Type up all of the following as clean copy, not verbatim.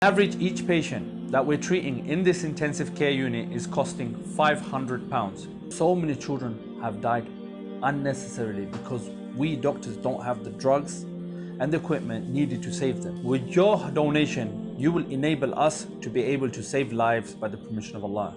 Average, each patient that we're treating in this intensive care unit is costing £500. So many children have died unnecessarily because we doctors don't have the drugs and the equipment needed to save them. With your donation, you will enable us to be able to save lives by the permission of Allah.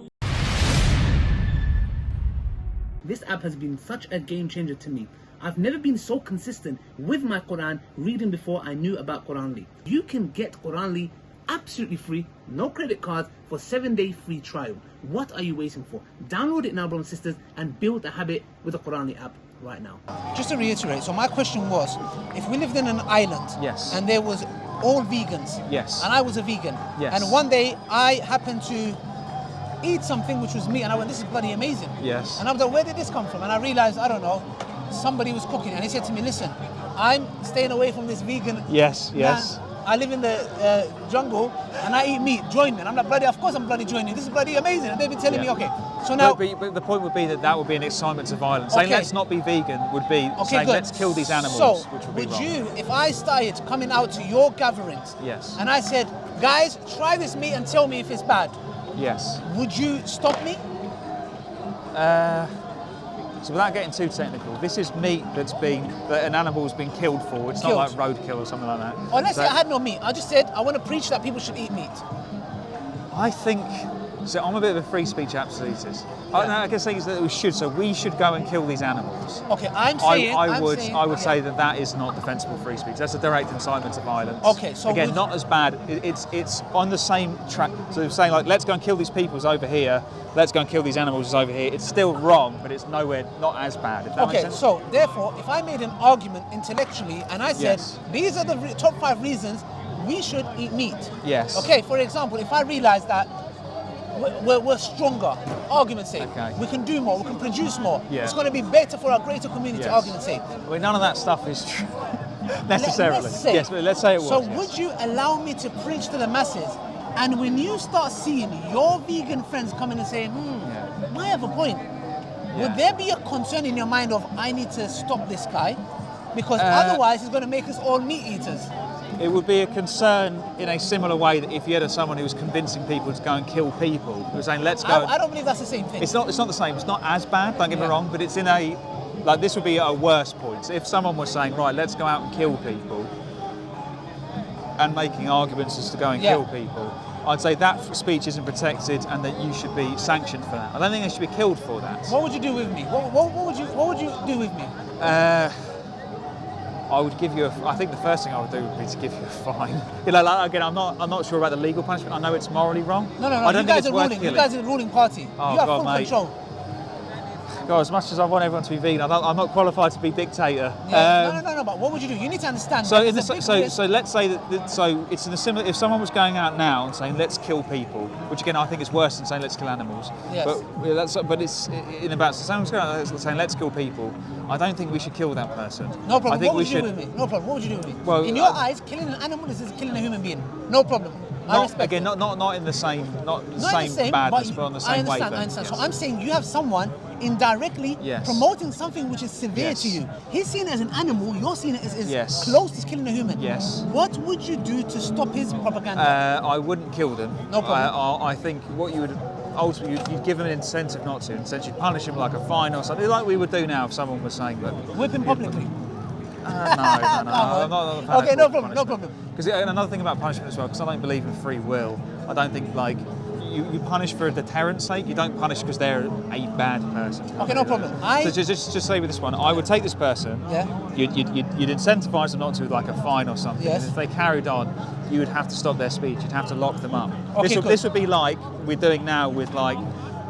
This app has been such a game changer to me. I've never been so consistent with my Quran reading before I knew about Quranly. You can get Quranly absolutely free, no credit cards, for 7-day free trial. What are you waiting for? Download it now, brothers and sisters, and build a habit with the Quranly app right now. Just to reiterate, so my question was, if we lived in an island, Yes, and there was all vegans, yes, and I was a vegan, yes, and one day I happened to eat something which was meat, and I went, this is bloody amazing. yes, And I was like, where did this come from? And I realized, I don't know, somebody was cooking it, and he said to me, listen, I'm staying away from this vegan. yes, yes. I live in the jungle and I eat meat, join me. And I'm like, bloody, of course I'm bloody joining. This is bloody amazing. And they've been telling me, okay, so now... But the point would be that would be an excitement to violence. Saying Okay. let's not be vegan would be saying good. let's kill these animals, So, which would be wrong. you, if I started coming out to your gatherings, Yes. and I said, guys, try this meat and tell me if it's bad, Yes. would you stop me? So without getting too technical, this is meat that an animal's been killed for. It's not like roadkill or something like that. Or let's say I had no meat. I just said, I want to preach that people should eat meat. I think, so I'm a bit of a free speech absolutist. I can say that we should, so we should go and kill these animals. Okay, I'm saying... I would say that is not defensible free speech. That's a direct incitement to violence. Okay, so again, not as bad. It's on the same track. So saying like, let's go and kill these people's over here. Let's go and kill these animals over here. It's still wrong, but it's nowhere not as bad. If that makes sense? So therefore, if I made an argument intellectually and I said, Yes. these are the top 5 reasons we should eat meat. Yes. Okay, for example, if I realize that we're stronger, argument's sake, Okay. we can do more, we can produce more, Yeah. it's going to be better for our greater community, Yes. argument's sake. Well, none of that stuff is true necessarily. Let's say, yes, but let's say it was. So yes. would you allow me to preach to the masses? And when you start seeing your vegan friends coming and saying, I have a point, would there be a concern in your mind of, I need to stop this guy? Because otherwise he's going to make us all meat eaters. It would be a concern in a similar way that if you had someone who was convincing people to go and kill people, who was saying, let's go. I don't believe that's the same thing. It's not the same. It's not as bad, don't get me wrong, but it's in a, like this would be a worse point. So if someone was saying, right, let's go out and kill people, and making arguments as to go and kill people, I'd say that speech isn't protected and that you should be sanctioned for that. I don't think they should be killed for that. What would you do with me? What would you do with me? I would give you I think the first thing I would do would be to give you a fine. Like, again, I'm not sure about the legal punishment. I know it's morally wrong. No. I don't think it's worth killing. You guys are the ruling party. Oh, you have God, full mate. control. God, as much as I want everyone to be vegan, I'm not qualified to be dictator. No. But what would you do? You need to understand. So let's say that. So it's in a similar. If someone was going out now and saying let's kill people, which again I think is worse than saying let's kill animals. Yes. But it's in about. So someone's going out saying let's kill people. I don't think we should kill that person. No problem. I think what would we you should. do with me? No problem. What would you do with me? Well, in your eyes, killing an animal is killing a human being. No problem. I respect it. Not in the same, not Not same in the same, badness, but on the same I understand. wavelength. So I'm saying you have someone indirectly promoting something which is severe to you. He's seen it as an animal, you're seeing it as close to killing a human. Yes. What would you do to stop his propaganda? I wouldn't kill them. No problem. I think what you would ultimately you'd give them an incentive not to. Essentially, punish him like a fine or something, like we would do now if someone was saying that. Whip him publicly. No. I'm not a fan Okay, of no punishment. problem. Because another thing about punishment as well, because I don't believe in free will. I don't think like you punish for a deterrent's sake. You don't punish because they're a bad person. Okay, no problem. So just say with this one, I would take this person. Yeah. You'd incentivise them not to with like a fine or something. Yes. And if they carried on, you would have to stop their speech. You'd have to lock them up. Okay, this would be like we're doing now with like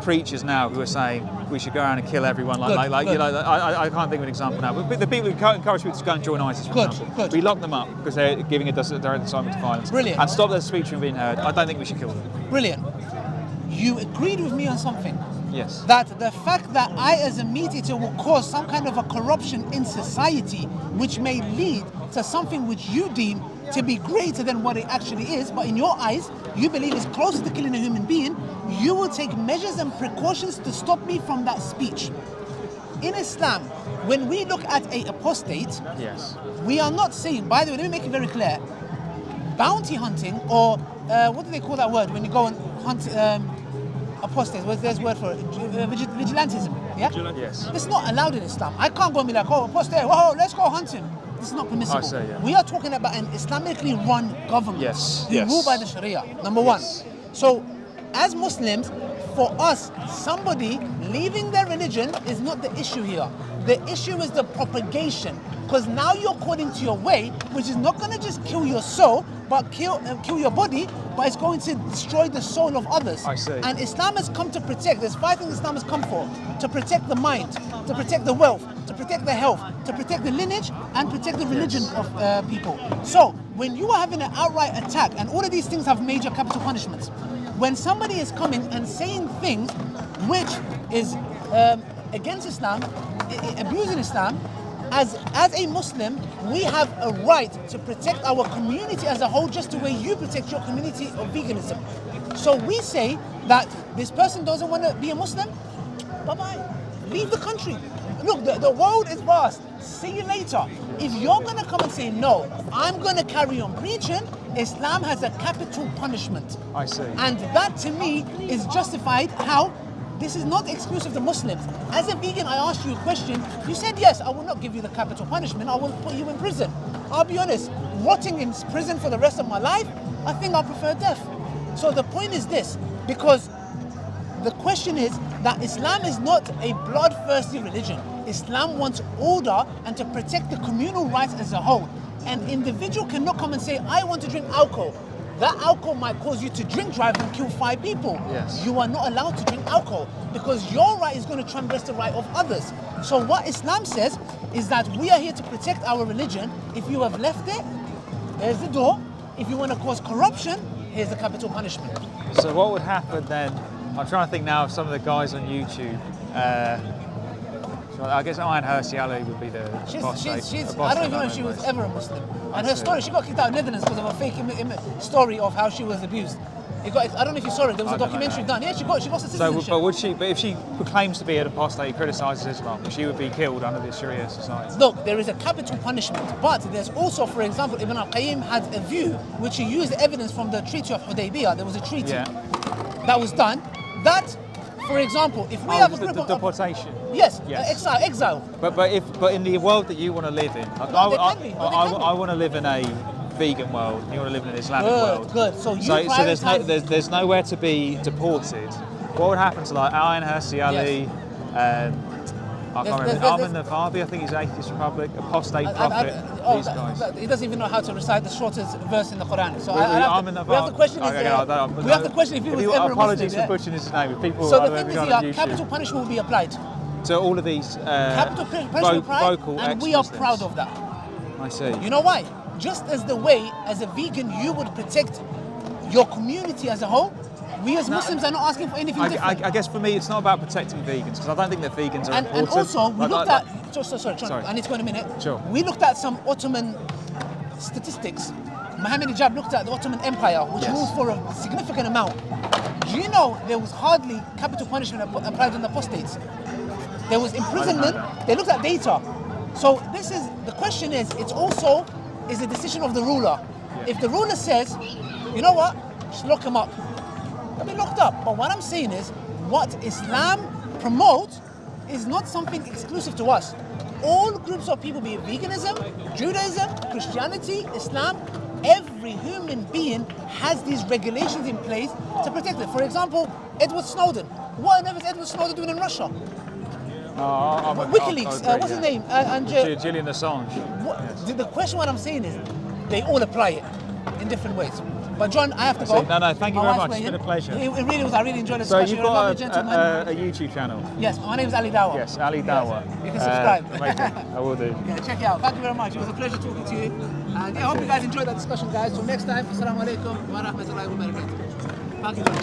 preachers now who are saying we should go around and kill everyone. I can't think of an example now. But the people who encourage people to go and join ISIS, for example, we lock them up because they're giving a direct incitement to violence. Brilliant. And stop their speech from being heard. I don't think we should kill them. Brilliant. You agreed with me on something. Yes. That the fact that I as a meat eater will cause some kind of a corruption in society which may lead to something which you deem to be greater than what it actually is, but in your eyes, you believe is closer to killing a human being, you will take measures and precautions to stop me from that speech. In Islam, when we look at an apostate, Yes. we are not saying, by the way, let me make it very clear, bounty hunting or what do they call that word when you go and hunt apostates? There's a word for it? Vigilantism. Yeah. Yes. It's not allowed in Islam. I can't go and be like, oh, apostate, whoa, let's go hunt him. This is not permissible. I say, yeah. We are talking about an Islamically run government Yes, who yes. rule by the Sharia. Number Yes. one. So, as Muslims, for us, somebody leaving their religion is not the issue here. The issue is the propagation. Because now you're calling to your way, which is not going to just kill your soul, but kill your body, but it's going to destroy the soul of others. I see. And Islam has come to protect. There's 5 things Islam has come for: to protect the mind, to protect the wealth, to protect the health, to protect the lineage, and protect the religion of people. So when you are having an outright attack, and all of these things have major capital punishments, when somebody is coming and saying things which is against Islam, abusing Islam, as a Muslim, we have a right to protect our community as a whole, just the way you protect your community of veganism. So we say that this person doesn't want to be a Muslim, bye-bye, leave the country. Look, the world is vast. See you later. If you're going to come and say, no, I'm going to carry on preaching, Islam has a capital punishment. I see. And that, to me, is justified. How? This is not exclusive to Muslims. As a vegan, I asked you a question. You said, yes, I will not give you the capital punishment. I will put you in prison. I'll be honest, rotting in prison for the rest of my life, I think I prefer death. So the point is this, because the question is that Islam is not a bloodthirsty religion. Islam wants order and to protect the communal rights as a whole. An individual cannot come and say, I want to drink alcohol. That alcohol might cause you to drink drive and kill 5 people. Yes. You are not allowed to drink alcohol because your right is going to transgress the right of others. So what Islam says is that we are here to protect our religion. If you have left it, there's the door. If you want to cause corruption, here's the capital punishment. So what would happen then? I'm trying to think now of some of the guys on YouTube. So I guess Ayan Hirsi Ali would be the apostate. I don't even know if she was ever a Muslim. And her story, she got kicked out of Netherlands because of a fake story of how she was abused. I don't know if you saw it. There was a documentary done. Yeah, she lost her citizenship. But if she proclaims to be an apostate, criticises Islam, she would be killed under the Sharia society. Look, there is a capital punishment, but there's also, for example, Ibn al-Qayyim had a view which he used evidence from the Treaty of Hudaybiyah. There was a treaty that was done. That, for example, if we have a group of deportation. Yes. Exile. But in the world that you want to live in, I want to live in a vegan world. You want to live in an Islamic world. Good. So there's nowhere to be deported. What would happen to like Ayan Hirsi Ali? I can't remember. Armin Navabi, I think he's Atheist Republic, Apostate Prophet. These guys. He doesn't even know how to recite the shortest verse in the Quran. So we have the question if he was ever a Muslim. Apologies for butchering his name. People so the thing is, capital punishment will be applied. So all of these capital punishment vocal and we are proud of that. I see. You know why? Just as the way, as a vegan, you would protect your community as a whole, we as Muslims are not asking for anything different. I guess for me, it's not about protecting vegans, because I don't think that vegans are important. And also, we looked at... Sorry, I need to go in a minute. Sure. We looked at some Ottoman statistics. Muhammad Hijab looked at the Ottoman Empire, which ruled for a significant amount. Do you know there was hardly capital punishment applied on the apostates? There was imprisonment. They looked at data. So the question is, it's also is a decision of the ruler. Yeah. If the ruler says, you know what, just lock them up, they'll be locked up. But what I'm saying is, what Islam promotes is not something exclusive to us. All groups of people, be it veganism, Judaism, Christianity, Islam, every human being has these regulations in place to protect it. For example, Edward Snowden. What on earth is Edward Snowden doing in Russia? WikiLeaks, what's his name? Julian Assange. The question, what I'm saying is, they all apply it in different ways. But John, I have to go. No, thank you very much. It's been a pleasure. It really was. I really enjoyed the discussion. So you've got a YouTube channel? Yes, my name is Ali Dawah. Yes, Ali Dawah. Yes. You can subscribe. Amazing. I will do. Yeah, check it out. Thank you very much. It was a pleasure talking to you. And I hope you guys enjoyed that discussion, guys. Till next time, assalamu alaikum wa rahmatullahi wa barakatuh. Thank you very much.